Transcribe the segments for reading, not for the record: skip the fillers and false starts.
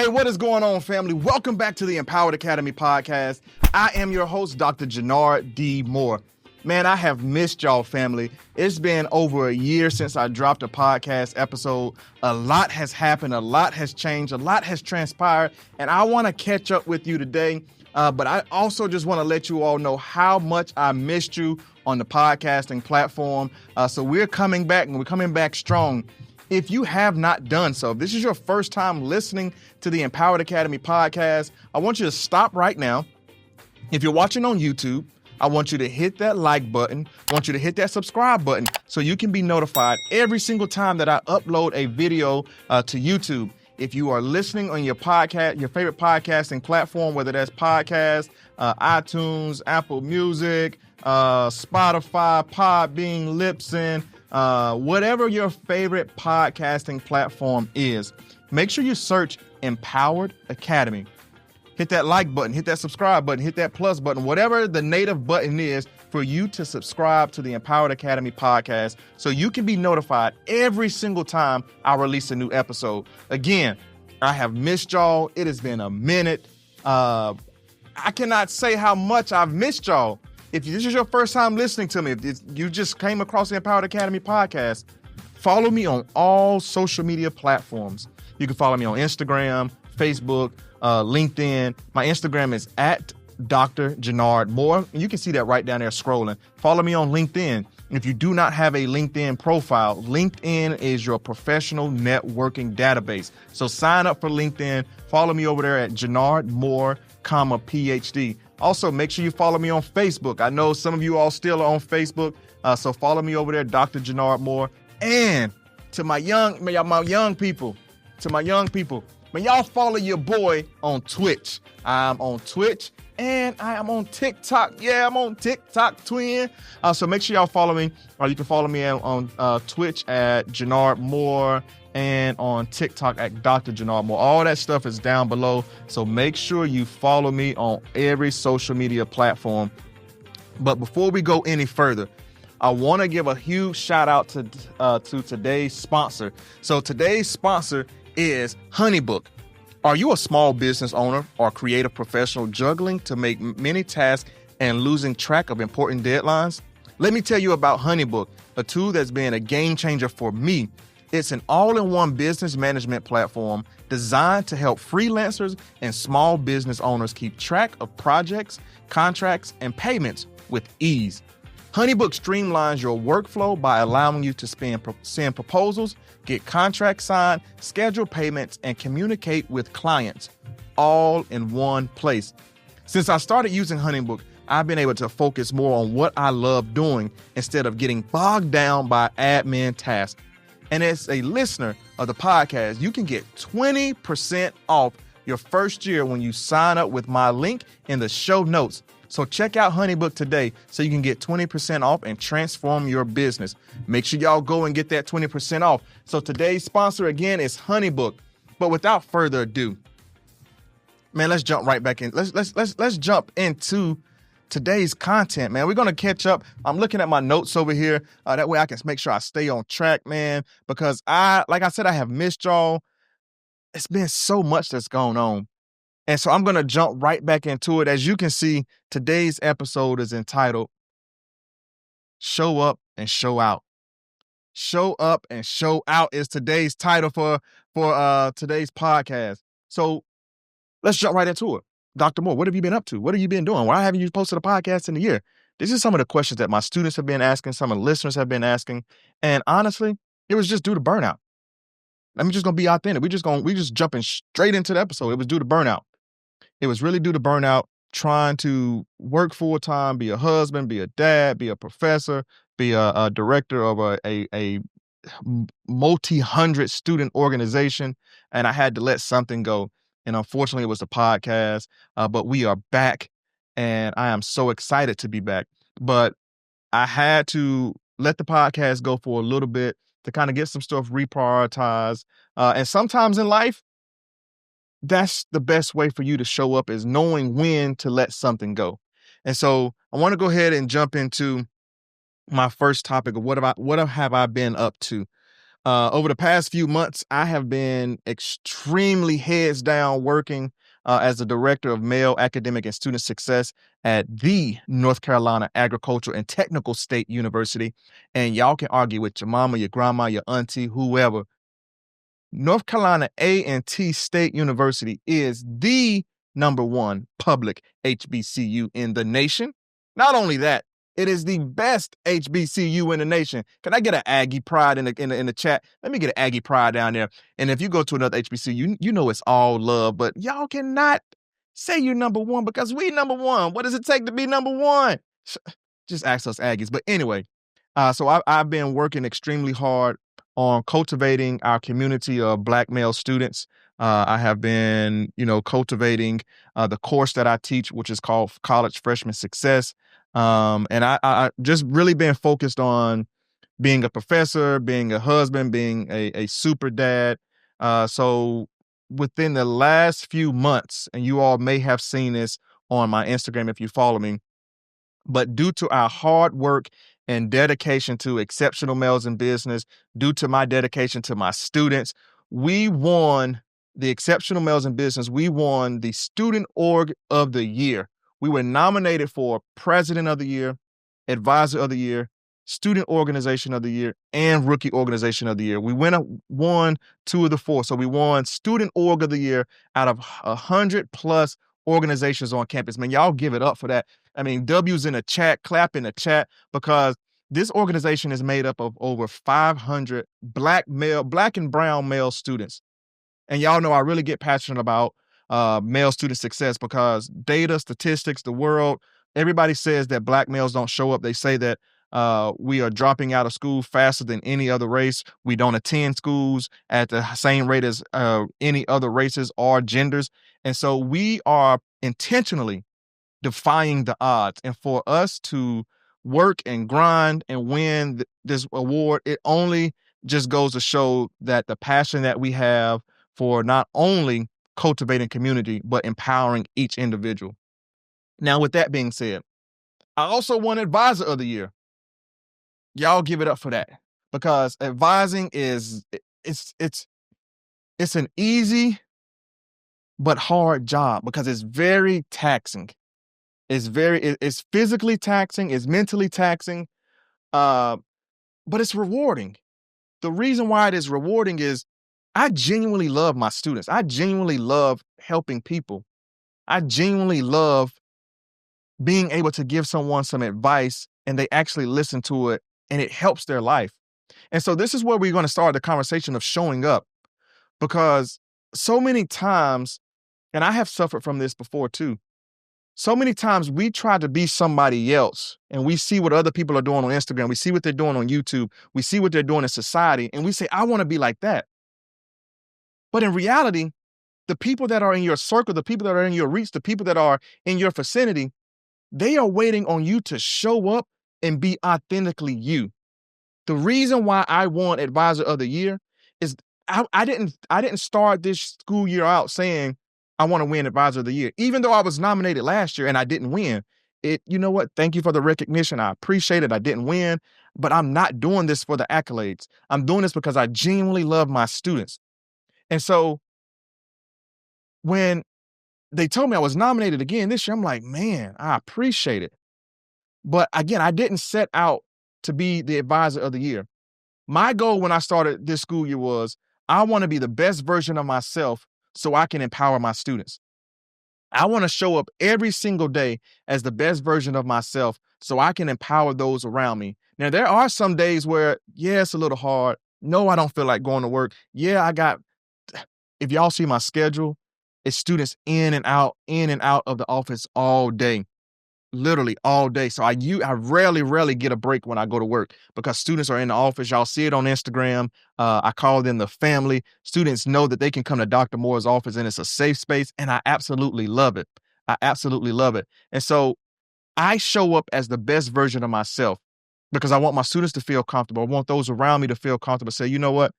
Hey, what is going on, family? Welcome back to the Empowered Academy podcast. I am your host, Dr. Jenard Moore. Man, I have missed y'all, family. It's been over a year since I dropped a podcast episode. A lot has happened, a lot has changed, a lot has transpired, and I want to catch up with you today. But I also just want to let you all know how much I missed you on the podcasting platform. So we're coming back, and we're coming back strong. If you have not done so, if this is your first time listening to the Empowered Academy podcast, I want you to stop right now. If you're watching on YouTube, I want you to hit that like button. I want you to hit that subscribe button so you can be notified every single time that I upload a video to YouTube. If you are listening on your podcast, your favorite podcasting platform, whether that's podcast, iTunes, Apple Music, Spotify, Podbean, Libsyn, whatever your favorite podcasting platform is, make sure you search Empowered Academy. Hit that like button, hit that subscribe button, hit that plus button, whatever the native button is for you to subscribe to the Empowered Academy podcast so you can be notified every single time I release a new episode. Again, I have missed y'all. It has been a minute. I cannot say how much I've missed y'all. If this is your first time listening to me, if you just came across the Empowered Academy podcast, follow me on all social media platforms. You can follow me on Instagram, Facebook, LinkedIn. My Instagram is at Dr. Jenard Moore. You can see that right down there scrolling. Follow me on LinkedIn. If you do not have a LinkedIn profile, LinkedIn is your professional networking database. So sign up for LinkedIn. Follow me over there at Jenard Moore, PhD. Also, make sure you follow me on Facebook. I know some of you all still are on Facebook, so follow me over there, Dr. Jenard Moore. And to my young people, man, y'all follow your boy on Twitch. I'm on Twitch and I am on TikTok. Yeah, I'm on TikTok, twin. So make sure y'all follow me, or you can follow me on Twitch at Jenard Moore and on TikTok at Dr. Jenard Moore. All that stuff is down below. So make sure you follow me on every social media platform. But before we go any further, I want to give a huge shout out to today's sponsor. So today's sponsor is HoneyBook. Are you a small business owner or creative professional juggling to make many tasks and losing track of important deadlines? Let me tell you about HoneyBook, a tool that's been a game changer for me. It's an all-in-one business management platform designed to help freelancers and small business owners keep track of projects, contracts, and payments with ease. HoneyBook streamlines your workflow by allowing you to send proposals, get contracts signed, schedule payments, and communicate with clients all in one place. Since I started using HoneyBook, I've been able to focus more on what I love doing instead of getting bogged down by admin tasks. And as a listener of the podcast, you can get 20% off your first year when you sign up with my link in the show notes. So check out HoneyBook today so you can get 20% off and transform your business. Make sure y'all go and get that 20% off. So today's sponsor again is HoneyBook. But without further ado, man, let's jump right back in. Let's jump into today's content, man. We're going to catch up. I'm looking at my notes over here. That way I can make sure I stay on track, man, because like I said, I have missed y'all. It's been so much that's going on. And so I'm going to jump right back into it. As you can see, today's episode is entitled Show Up and Show Out. Show Up and Show Out is today's title for today's podcast. So let's jump right into it. Dr. Moore, what have you been up to? What have you been doing? Why haven't you posted a podcast in a year? These are some of the questions that my students have been asking, some of the listeners have been asking. And honestly, it was just due to burnout. I'm just going to be authentic. We just jumping straight into the episode. It was due to burnout. It was really due to burnout, trying to work full time, be a husband, be a dad, be a professor, be a director of a multi-hundred student organization. And I had to let something go. And unfortunately, it was the podcast, but we are back and I am so excited to be back. But I had to let the podcast go for a little bit to kind of get some stuff reprioritized. And sometimes in life, that's the best way for you to show up, is knowing when to let something go. And so I want to go ahead and jump into my first topic of what have I been up to. Over the past few months, I have been extremely heads down working as the director of male academic and student success at the North Carolina Agricultural and Technical State University. And y'all can argue with your mama, your grandma, your auntie, whoever. North Carolina A&T State University is the number one public HBCU in the nation. Not only that, it is the best HBCU in the nation. Can I get an Aggie pride in the chat? Let me get an Aggie pride down there. And if you go to another HBCU, you know it's all love, but y'all cannot say you're number one because we number one. What does it take to be number one? Just ask us Aggies. But anyway, so I've been working extremely hard on cultivating our community of Black male students. I have been, cultivating the course that I teach, which is called College Freshman Success. And I just really been focused on being a professor, being a husband, being a super dad. So within the last few months, and you all may have seen this on my Instagram if you follow me, but due to our hard work and dedication to exceptional males in business, due to my dedication to my students, we won the Exceptional Males in Business. We won the Student Org of the Year. We were nominated for President of the Year, Advisor of the Year, Student Organization of the Year, and Rookie Organization of the Year. We won 2 of the 4. So we won Student Org of the Year out of 100 plus organizations on campus. Man, y'all give it up for that. I mean, W's in the chat, clap in the chat, because this organization is made up of over 500 Black and brown male students. And y'all know I really get passionate about male student success because data, statistics, the world, everybody says that Black males don't show up. They say that we are dropping out of school faster than any other race. We don't attend schools at the same rate as any other races or genders. And so we are intentionally defying the odds. And for us to work and grind and win this award, it only just goes to show that the passion that we have for not only cultivating community, but empowering each individual. Now, with that being said, I also won Advisor of the Year. Y'all give it up for that, because advising it's an easy but hard job because it's very taxing. It's physically taxing, it's mentally taxing, but it's rewarding. The reason why it is rewarding is I genuinely love my students. I genuinely love helping people. I genuinely love being able to give someone some advice and they actually listen to it and it helps their life. And so this is where we're going to start the conversation of showing up, because so many times, and I have suffered from this before too, so many times we try to be somebody else and we see what other people are doing on Instagram. We see what they're doing on YouTube. We see what they're doing in society. And we say, I want to be like that. But in reality, the people that are in your circle, the people that are in your reach, the people that are in your vicinity, they are waiting on you to show up and be authentically you. The reason why I won Advisor of the Year is I didn't start this school year out saying I want to win Advisor of the Year, even though I was nominated last year and I didn't win. You know what? Thank you for the recognition. I appreciate it. I didn't win, but I'm not doing this for the accolades. I'm doing this because I genuinely love my students. And so when they told me I was nominated again this year, I'm like, man, I appreciate it. But again, I didn't set out to be the Advisor of the Year. My goal when I started this school year was I want to be the best version of myself so I can empower my students. I want to show up every single day as the best version of myself so I can empower those around me. Now, there are some days where, yeah, it's a little hard. No, I don't feel like going to work. Yeah, if y'all see my schedule, it's students in and out of the office all day, literally all day. So I rarely get a break when I go to work because students are in the office. Y'all see it on Instagram. I call them the family. Students know that they can come to Dr. Moore's office and it's a safe space. And I absolutely love it. And so I show up as the best version of myself because I want my students to feel comfortable. I want those around me to feel comfortable. Say, you know what?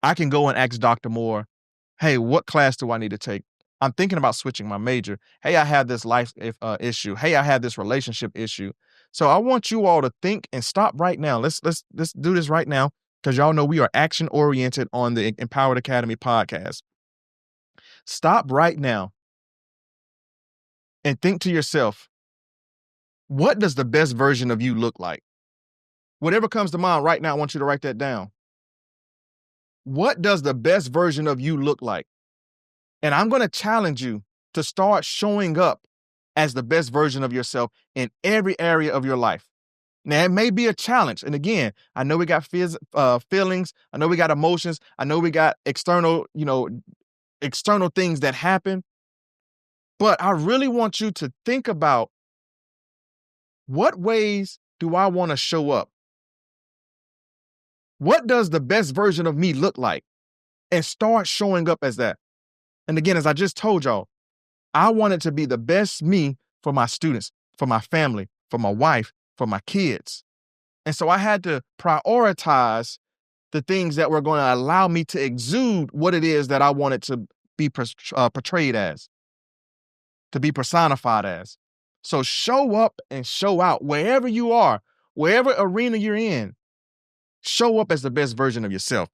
I can go and ask Dr. Moore, hey, what class do I need to take? I'm thinking about switching my major. Hey, I have this life issue. Hey, I have this relationship issue. So I want you all to think and stop right now. Let's do this right now. because y'all know we are action oriented on the Empowered Academy podcast. Stop right now and think to yourself, what does the best version of you look like? Whatever comes to mind right now, I want you to write that down. What does the best version of you look like? And I'm going to challenge you to start showing up as the best version of yourself in every area of your life. Now, it may be a challenge. And again, I know we got feelings. I know we got emotions. I know we got external things that happen. But I really want you to think about, what ways do I want to show up? What does the best version of me look like? And start showing up as that. And again, as I just told y'all, I wanted to be the best me for my students, for my family, for my wife, for my kids. And so I had to prioritize the things that were going to allow me to exude what it is that I wanted to be portrayed as, to be personified as. So show up and show out wherever you are, wherever arena you're in. Show up as the best version of yourself.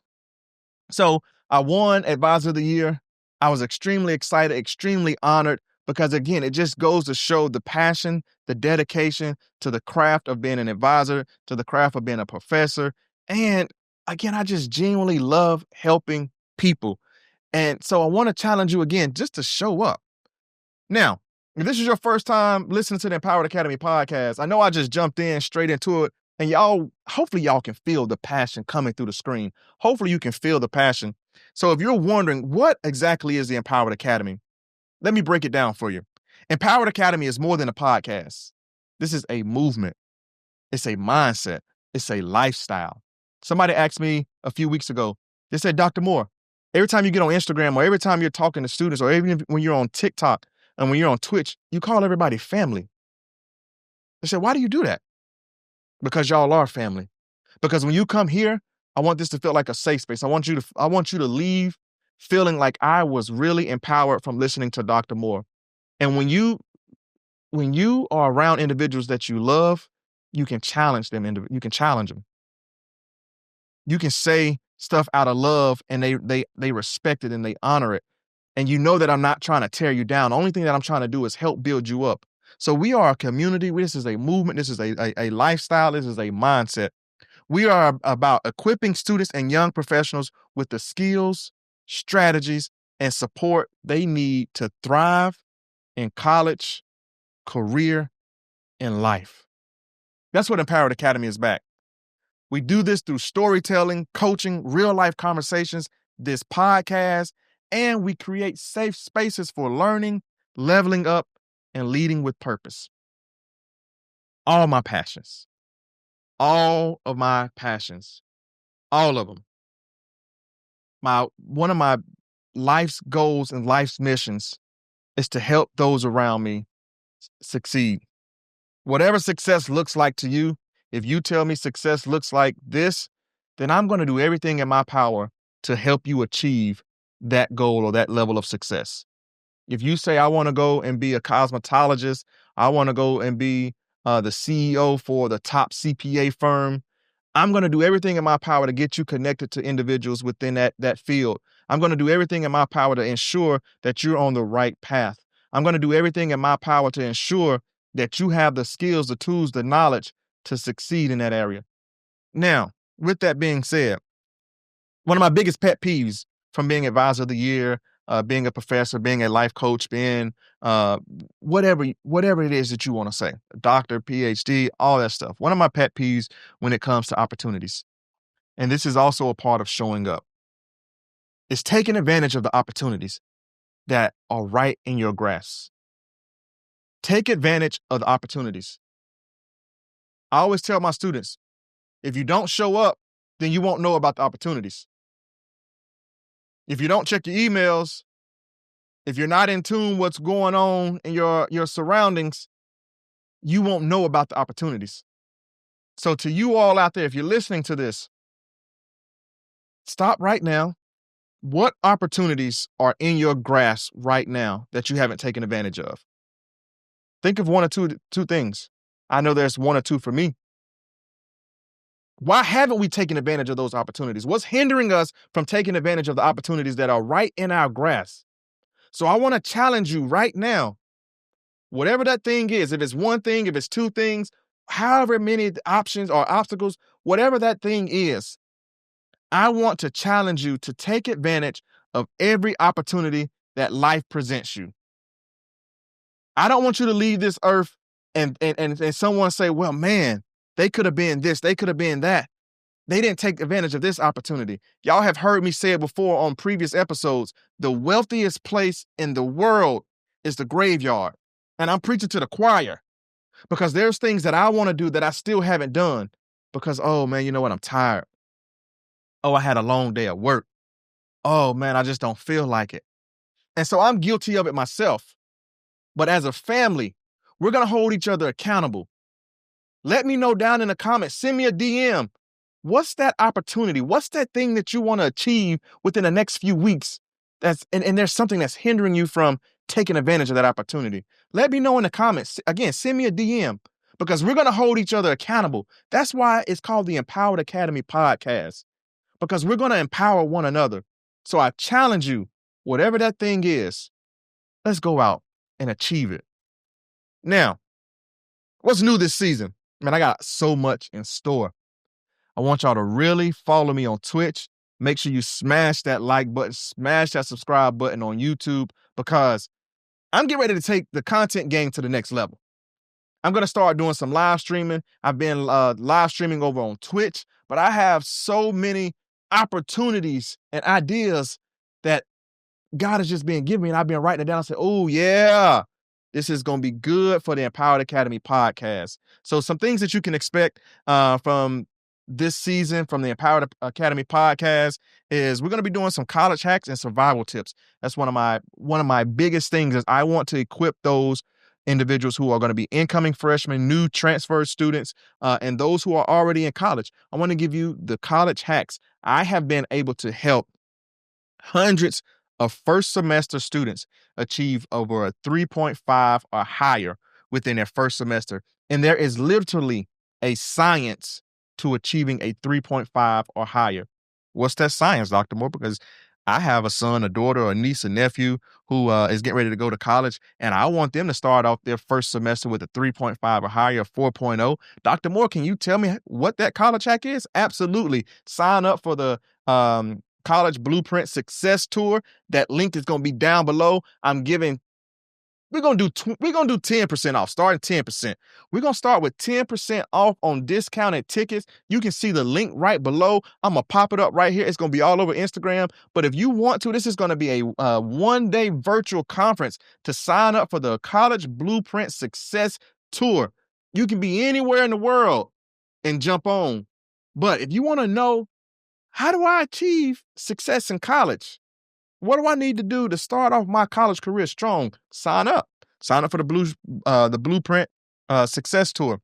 So I won Advisor of the Year. I was extremely excited, extremely honored, because again, it just goes to show the passion, the dedication to the craft of being an advisor, to the craft of being a professor. And again, I just genuinely love helping people. And so I want to challenge you again, just to show up. Now, if this is your first time listening to the Empowered Academy podcast, I know I just jumped in straight into it, and hopefully y'all can feel the passion coming through the screen. Hopefully you can feel the passion. So if you're wondering what exactly is the Empowered Academy, let me break it down for you. Empowered Academy is more than a podcast. This is a movement. It's a mindset. It's a lifestyle. Somebody asked me a few weeks ago, they said, Dr. Moore, every time you get on Instagram or every time you're talking to students or even when you're on TikTok and when you're on Twitch, you call everybody family. I said, why do you do that? Because y'all are family. Because when you come here, I want this to feel like a safe space. I want you to leave feeling like I was really empowered from listening to Dr. Moore. And when you are around individuals that you love, you can challenge them. You can challenge them. You can say stuff out of love, and they respect it and they honor it. And you know that I'm not trying to tear you down. The only thing that I'm trying to do is help build you up. So we are a community. This is a movement. This is a lifestyle. This is a mindset. We are about equipping students and young professionals with the skills, strategies, and support they need to thrive in college, career, and life. That's what Empowered Academy is back. We do this through storytelling, coaching, real-life conversations, this podcast, and we create safe spaces for learning, leveling up, and leading with purpose. All my passions. All of my passions. All of them. One of my life's goals and life's missions is to help those around me succeed. Whatever success looks like to you, if you tell me success looks like this, then I'm going to do everything in my power to help you achieve that goal or that level of success. If you say, I want to go and be a cosmetologist, I want to go and be the CEO for the top CPA firm, I'm going to do everything in my power to get you connected to individuals within that field. I'm going to do everything in my power to ensure that you're on the right path. I'm going to do everything in my power to ensure that you have the skills, the tools, the knowledge to succeed in that area. Now, with that being said, one of my biggest pet peeves from being Advisor of the Year, being a professor, being a life coach, being whatever it is that you want to say, doctor, PhD, all that stuff. One of my pet peeves when it comes to opportunities, and this is also a part of showing up, is taking advantage of the opportunities that are right in your grasp. Take advantage of the opportunities. I always tell my students, if you don't show up, then you won't know about the opportunities. If you don't check your emails, if you're not in tune what's going on in your surroundings, you won't know about the opportunities. So to you all out there, if you're listening to this, stop right now. What opportunities are in your grasp right now that you haven't taken advantage of? Think of one or two things. I know there's one or two for me. Why haven't we taken advantage of those opportunities? What's hindering us from taking advantage of the opportunities that are right in our grasp? So I want to challenge you right now, whatever that thing is, if it's one thing, if it's two things, however many options or obstacles, whatever that thing is, I want to challenge you to take advantage of every opportunity that life presents you. I don't want you to leave this earth and someone say, well, man, they could have been this, they could have been that. They didn't take advantage of this opportunity. Y'all have heard me say it before on previous episodes. The wealthiest place in the world is the graveyard. And I'm preaching to the choir because there's things that I want to do that I still haven't done because, oh man, you know what? I'm tired. Oh, I had a long day at work. Oh man, I just don't feel like it. And so I'm guilty of it myself. But as a family, we're going to hold each other accountable. Let me know down in the comments. Send me a DM. What's that opportunity? What's that thing that you want to achieve within the next few weeks? And there's something that's hindering you from taking advantage of that opportunity. Let me know in the comments. Again, send me a DM because we're going to hold each other accountable. That's why it's called the Empowered Academy podcast, because we're going to empower one another. So I challenge you, whatever that thing is, let's go out and achieve it. Now, what's new this season? Man, I got so much in store. I want y'all to really follow me on Twitch. Make sure you smash that like button, smash that subscribe button on YouTube, because I'm getting ready to take the content game to the next level. I'm going to start doing some live streaming. I've been live streaming over on Twitch, but I have so many opportunities and ideas that God has just been giving me, and I've been writing it down and say, oh yeah, this is going to be good for the Empowered Academy podcast. So some things that you can expect from this season from the Empowered Academy podcast is we're going to be doing some college hacks and survival tips. That's one of my biggest things is I want to equip those individuals who are going to be incoming freshmen, new transfer students, and those who are already in college. I want to give you the college hacks. I have been able to help hundreds of first semester students achieve over a 3.5 or higher within their first semester. And there is literally a science to achieving a 3.5 or higher. What's that science, Dr. Moore? Because I have a son, a daughter, a niece, a nephew who is getting ready to go to college, and I want them to start off their first semester with a 3.5 or higher, 4.0. Dr. Moore, can you tell me what that college hack is? Absolutely. Sign up for the College Blueprint Success Tour. That link is going to be down below. We're going to do 10% off, starting 10%. We're going to start with 10% off on discounted tickets. You can see the link right below. I'm going to pop it up right here. It's going to be all over Instagram. But if you want to, this is going to be a one-day virtual conference to sign up for the College Blueprint Success Tour. You can be anywhere in the world and jump on. But if you want to know, how do I achieve success in college? What do I need to do to start off my college career strong? Sign up. Sign up for the Blueprint Success Tour.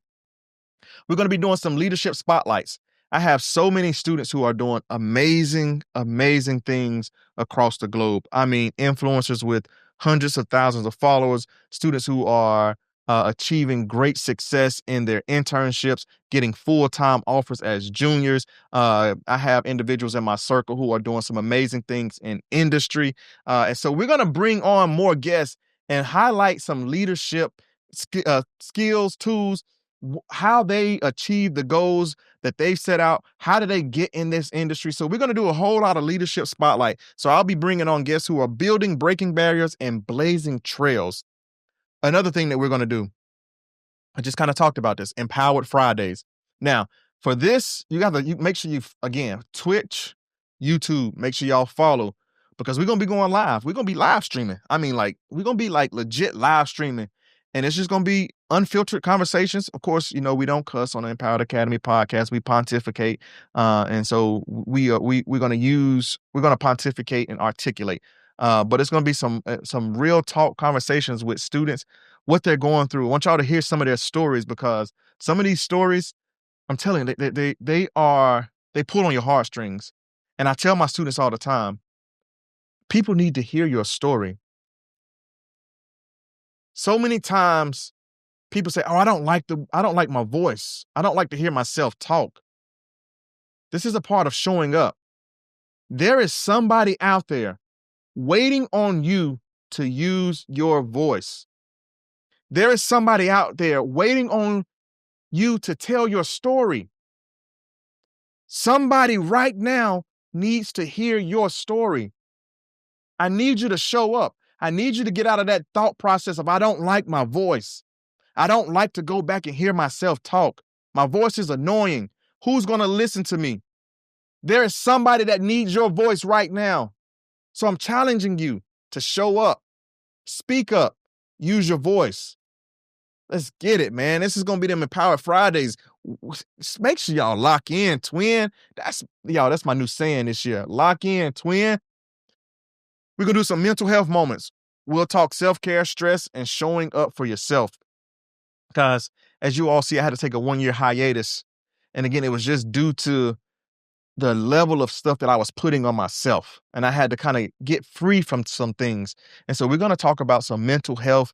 We're going to be doing some leadership spotlights. I have so many students who are doing amazing, amazing things across the globe. I mean, influencers with hundreds of thousands of followers, students who are achieving great success in their internships, getting full-time offers as juniors. I have individuals in my circle who are doing some amazing things in industry. And so we're going to bring on more guests and highlight some leadership skills, tools, how they achieve the goals that they've set out. How do they get in this industry? So we're going to do a whole lot of leadership spotlight. So I'll be bringing on guests who are building, breaking barriers, and blazing trails. Another thing that we're going to do, I just kind of talked about this, Empowered Fridays. Now, for this, you make sure again, Twitch, YouTube, make sure y'all follow, because we're going to be going live. We're going to be live streaming. I mean, we're going to be legit live streaming, and it's just going to be unfiltered conversations. Of course, we don't cuss on the Empowered Academy podcast. We pontificate. And so we're going to pontificate and articulate. But it's going to be some real talk conversations with students, what they're going through. I want y'all to hear some of their stories, because some of these stories, I'm telling you, they pull on your heartstrings. And I tell my students all the time, people need to hear your story. So many times people say, oh, I don't like my voice. I don't like to hear myself talk. This is a part of showing up. There is somebody out there waiting on you to use your voice. There is somebody out there waiting on you to tell your story. Somebody right now needs to hear your story. I need you to show up. I need you to get out of that thought process of, I don't like my voice. I don't like to go back and hear myself talk. My voice is annoying. Who's going to listen to me? There is somebody that needs your voice right now. So I'm challenging you to show up, speak up, use your voice. Let's get it, man. This is going to be them Empowered Fridays. Make sure y'all lock in, twin. That's my new saying this year. Lock in, twin. We're going to do some mental health moments. We'll talk self-care, stress, and showing up for yourself. Because as you all see, I had to take a 1-year hiatus. And again, it was just due to the level of stuff that I was putting on myself. And I had to kind of get free from some things. And so we're going to talk about some mental health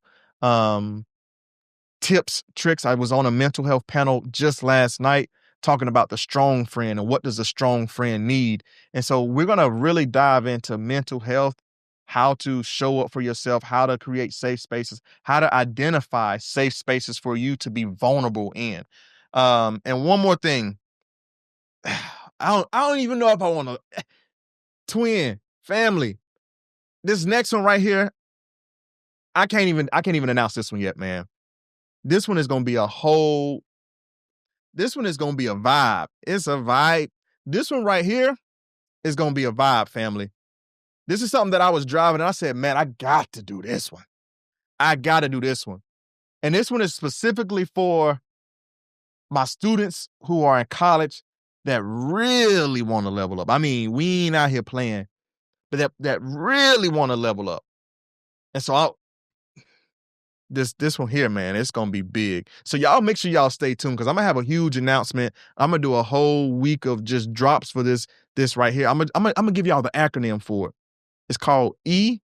tips, tricks. I was on a mental health panel just last night talking about the strong friend and what does a strong friend need. And so we're going to really dive into mental health, how to show up for yourself, how to create safe spaces, how to identify safe spaces for you to be vulnerable in. And one more thing, I don't even know if I want to, twin, family, this next one right here, I can't even announce this one yet, man. This one is going to be a vibe. It's a vibe. This one right here is going to be a vibe, family. This is something that I was driving and I said, man, I got to do this one. And this one is specifically for my students who are in college that really want to level up. I mean, we ain't out here playing, but that really want to level up. And so this one here, man, it's going to be big. So y'all make sure y'all stay tuned because I'm going to have a huge announcement. I'm going to do a whole week of just drops for this right here. I'm going to give y'all the acronym for it. It's called ECC.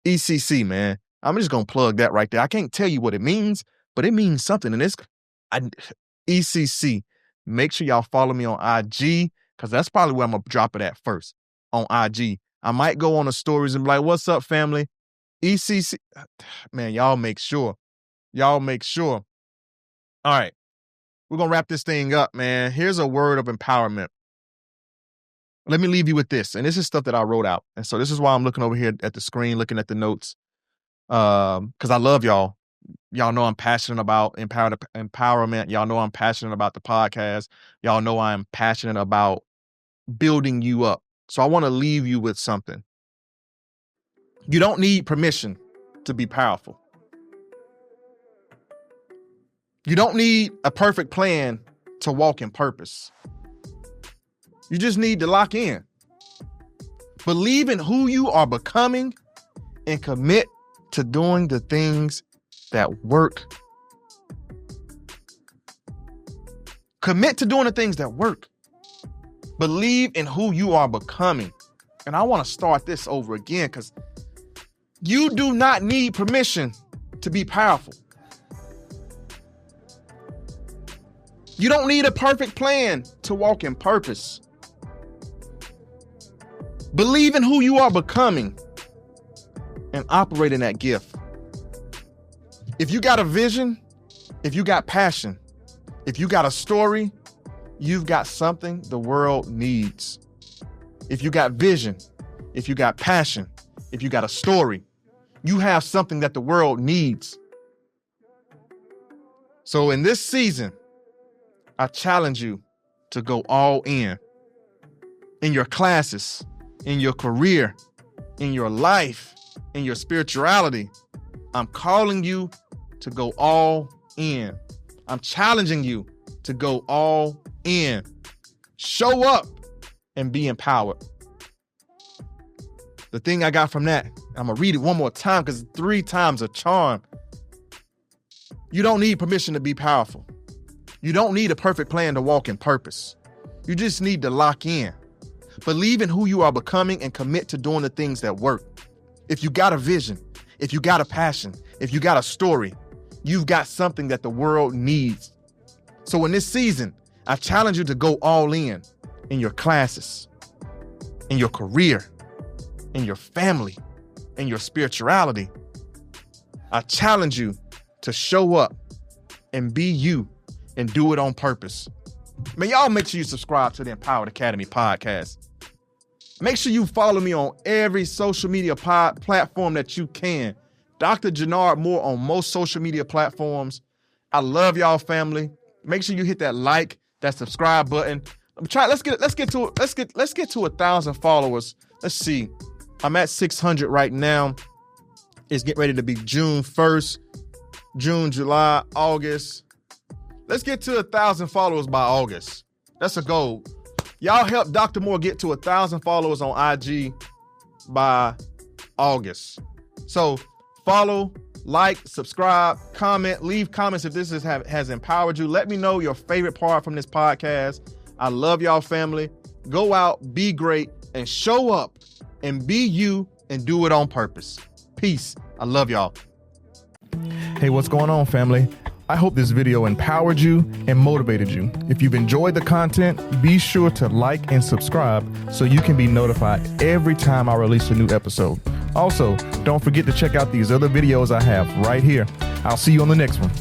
ECC, man. I'm just going to plug that right there. I can't tell you what it means, but it means something. And ECC. Make sure y'all follow me on IG because that's probably where I'm going to drop it at first, on IG. I might go on the stories and be like, what's up, family? ECC. Man, y'all make sure. All right. We're going to wrap this thing up, man. Here's a word of empowerment. Let me leave you with this. And this is stuff that I wrote out. And so this is why I'm looking over here at the screen, looking at the notes. Because I love y'all. Y'all know I'm passionate about empowerment. Y'all know I'm passionate about the podcast. Y'all know I'm passionate about building you up. So I want to leave you with something. You don't need permission to be powerful. You don't need a perfect plan to walk in purpose. You just need to lock in. Believe in who you are becoming and commit to doing the things that work. Commit to doing the things that work. Believe in who you are becoming. And I want to start this over again because you do not need permission to be powerful. You don't need a perfect plan to walk in purpose. Believe in who you are becoming and operate in that gift. If you got a vision, if you got passion, if you got a story, you've got something the world needs. If you got vision, if you got passion, if you got a story, you have something that the world needs. So in this season, I challenge you to go all in your classes, in your career, in your life, in your spirituality. I'm calling you to go all in. I'm challenging you to go all in. Show up and be empowered. The thing I got from that, I'm going to read it one more time because 3 times a charm. You don't need permission to be powerful. You don't need a perfect plan to walk in purpose. You just need to lock in. Believe in who you are becoming and commit to doing the things that work. If you got a vision, if you got a passion, if you got a story, you've got something that the world needs. So in this season, I challenge you to go all in your classes, in your career, in your family, in your spirituality. I challenge you to show up and be you and do it on purpose. Man, y'all make sure you subscribe to the Empowered Academy podcast. Make sure you follow me on every social media platform that you can. Dr. Jenard Moore on most social media platforms. I love y'all, family. Make sure you hit that like, that subscribe button. Let's get to 1,000 followers. Let's see. I'm at 600 right now. It's getting ready to be June 1st, June, July, August. Let's get to 1,000 followers by August. That's a goal. Y'all help Dr. Moore get to 1,000 followers on IG by August. So follow, like, subscribe, comment, leave comments if this has empowered you. Let me know your favorite part from this podcast. I love y'all, family. Go out, be great, and show up and be you and do it on purpose. Peace. I love y'all. Hey, what's going on, family? I hope this video empowered you and motivated you. If you've enjoyed the content, be sure to like and subscribe so you can be notified every time I release a new episode. Also, don't forget to check out these other videos I have right here. I'll see you on the next one.